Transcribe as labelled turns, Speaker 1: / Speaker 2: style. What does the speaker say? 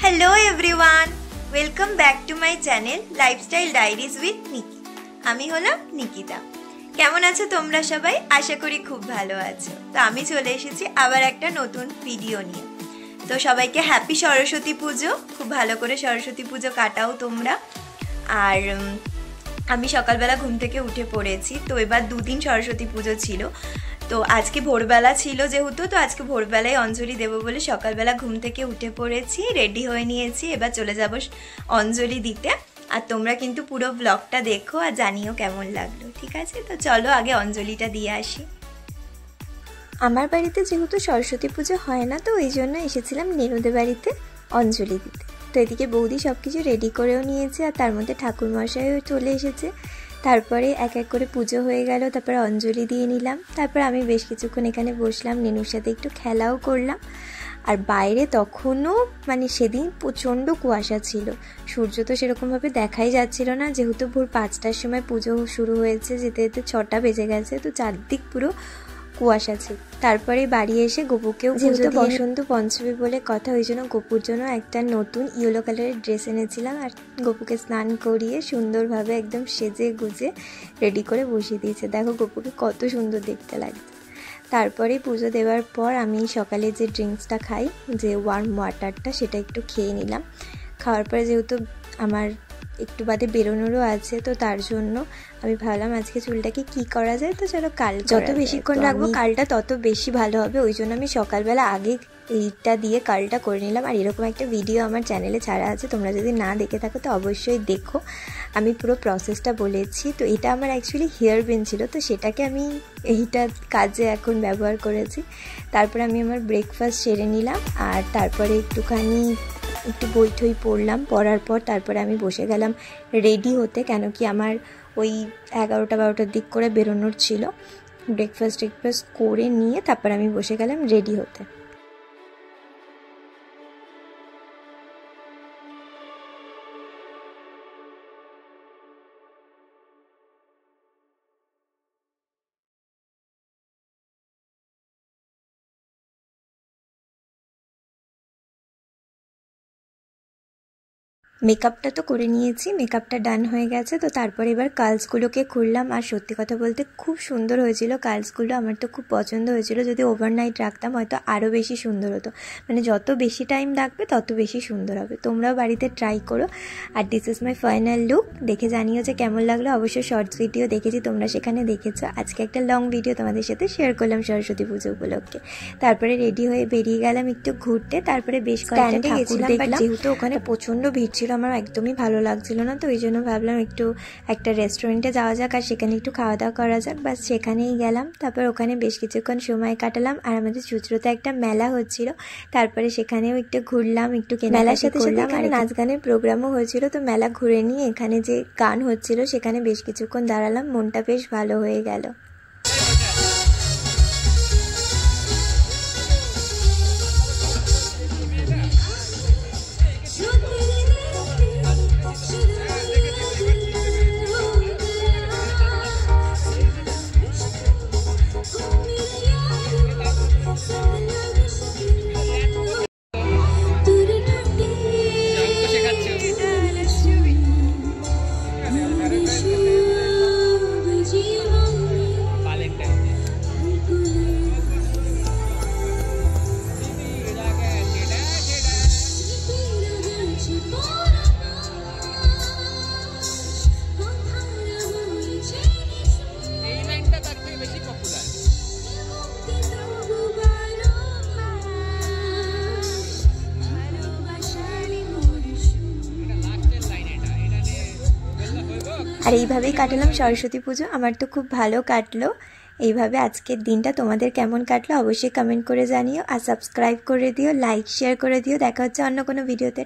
Speaker 1: Hello everyone, welcome back to my channel lifestyle diaries with Nikki. आमी हलाम निकिता। केमन आछो तोमरा सबाई? आशा करी खूब भालो आछो। तो आमी चले एसेछि आबार एकटा नतुन भिडियो निये। तो सबाइके हैप्पी सरस्वती पुजो। खूब भालो करे सरस्वती पुजो काटाओ तोमरा। आर आमी सकालबेला घुम थेके उठे पड़ेछि। तो एबार दुदिन सरस्वती पुजो छिलो। तो आज के भोरबेला छिलो जेहेतु, तो आज के भोरबेलाय अंजलि देबो बोले सकालबेला घुम थेके उठे पड़ेछि, रेडी हये नियेछि। एबार चले जाबो अंजलि दिते। আর তোমরা কিন্তু পুরো ব্লগটা দেখো আর জানিও কেমন লাগলো, ঠিক আছে? তো চলো আগে অঞ্জলিটা দিয়ে আসি। আমার বাড়িতে যেহেতু সরস্বতী পুজো হয় না, তো ওই জন্য এসেছিলাম নেনুদের বাড়িতে অঞ্জলি দিতে। তো এদিকে বৌদি সব কিছু রেডি করেও নিয়েছে আর তার মধ্যে ঠাকুরমশাইও চলে এসেছে। তারপরে এক এক করে পুজো হয়ে গেল, তারপরে অঞ্জলি দিয়ে নিলাম। তারপর আমি বেশ কিছুক্ষণ এখানে বসলাম, নেনুর সাথে একটু খেলাও করলাম। আর বাইরে তখনও সেদিন প্রচণ্ড কুয়াশা ছিল, সূর্য তো সেরকমভাবে দেখাই যাচ্ছিল না, যেহেতু ভোর 5টার সময় পুজো শুরু হয়েছে, যেতে যেতে 6টা বেজে গেছে। তো চারদিক পুরো কুয়াশা ছিল। তারপরে বাড়ি এসে গপুকেও, যেহেতু বসন্ত পঞ্চমী বলে কথা, ওই জন্য গপুর জন্য একটা নতুন ইয়েলো কালারের ড্রেস এনেছিলাম। আর গপুকে স্নান করিয়ে সুন্দরভাবে একদম সেজে গুজে রেডি করে বসিয়ে দিয়েছে। দেখো গপুকে কত সুন্দর দেখতে লাগছে। তারপরে পুজো দেওয়ার পর আমি সকালে যে ড্রিঙ্কসটা খাই, যে ওয়ার্ম ওয়াটারটা, সেটা একটু খেয়ে নিলাম। খাওয়ার পরে যেহেতু আমার একটু বাদে বেরোনোরও আছে, তো তার জন্য আমি ভাবলাম আজকে চুলটাকে কি করা যায়। তো চলো কাল যত বেশিক্ষণ রাখবো কালটা তত বেশি ভালো হবে, ওই জন্য আমি সকালবেলা আগে এইটা দিয়ে কালটা করে নিলাম। আর এরকম একটা ভিডিও আমার চ্যানেলে ছাড়া আছে, তোমরা যদি না দেখে থাকো তো অবশ্যই দেখো, আমি পুরো প্রসেসটা বলেছি। তো এটা আমার অ্যাকচুয়ালি হেয়ার বেন ছিল, তো সেটাকে আমি এইটা কাজে এখন ব্যবহার করেছি। তারপরে আমি আমার ব্রেকফাস্ট সেরে নিলাম আর তারপরে একটু বই ঠই পড়লাম। পড়ার পর তারপরে আমি বসে গেলাম রেডি হতে, কেন কি আমার ওই 11টা-12টার দিক করে বেরোনোর ছিল। ব্রেকফাস্ট করে নিয়ে তারপর আমি বসে গেলাম রেডি হতে। মেকআপটা তো করে নিয়েছি, মেকআপটা ডান হয়ে গেছে। তো তারপরে এবার কার্লসগুলোকে খুললাম। আর সত্যি কথা বলতে খুব সুন্দর হয়েছিল কার্লসগুলো, আমার তো খুব পছন্দ হয়েছিল। যদি ওভারনাইট রাখতাম হয়তো আরও বেশি সুন্দর হতো, যত বেশি টাইম রাখবে তত বেশি সুন্দর হবে। তোমরাও বাড়িতে ট্রাই করো। আর this is my final look. দেখে জানিও যে কেমন লাগলো। অবশ্যই শর্টস ভিডিও দেখেছি, তোমরা সেখানে দেখেছো। আজকে একটা লং ভিডিও তোমাদের সাথে শেয়ার করলাম সরস্বতী পুজো উপলক্ষে। তারপরে রেডি হয়ে বেরিয়ে গেলাম একটু ঘুরতে। তারপরে বেশ কয়েকটা ঠাকুর দেখলাম, যেহেতু ওখানে প্রচণ্ড ভিড় ছিল, আমার একদমই ভালো লাগছিল না। তো ওই জন্য ভাবলাম একটু একটা রেস্টুরেন্টে যাওয়া যাক আর সেখানে একটু খাওয়া দাওয়া করা যাক। বাস সেখানেই গেলাম। তারপর ওখানে বেশ কিছুক্ষণ সময় কাটালাম। আর আমাদের চুঁচুড়োতে একটা মেলা হচ্ছিল, তারপরে সেখানেও একটু ঘুরলাম, একটু মেলার সাথে সাথে এখানে নাচ গানের প্রোগ্রামও হয়েছিল। তো মেলা ঘুরে নিয়ে এখানে যে গান হচ্ছিল সেখানে বেশ কিছুক্ষণ দাঁড়ালাম, মনটা বেশ ভালো হয়ে গেল। আর এইভাবেই কাটালাম সরস্বতী পুজো। আমার তো খুব ভালো কাটলো। এইভাবে আজকের দিনটা তোমাদের কেমন কাটলো অবশ্যই কমেন্ট করে জানিও। আর সাবস্ক্রাইব করে দিও, লাইক শেয়ার করে দিও। দেখা হচ্ছে অন্য কোনো ভিডিওতে।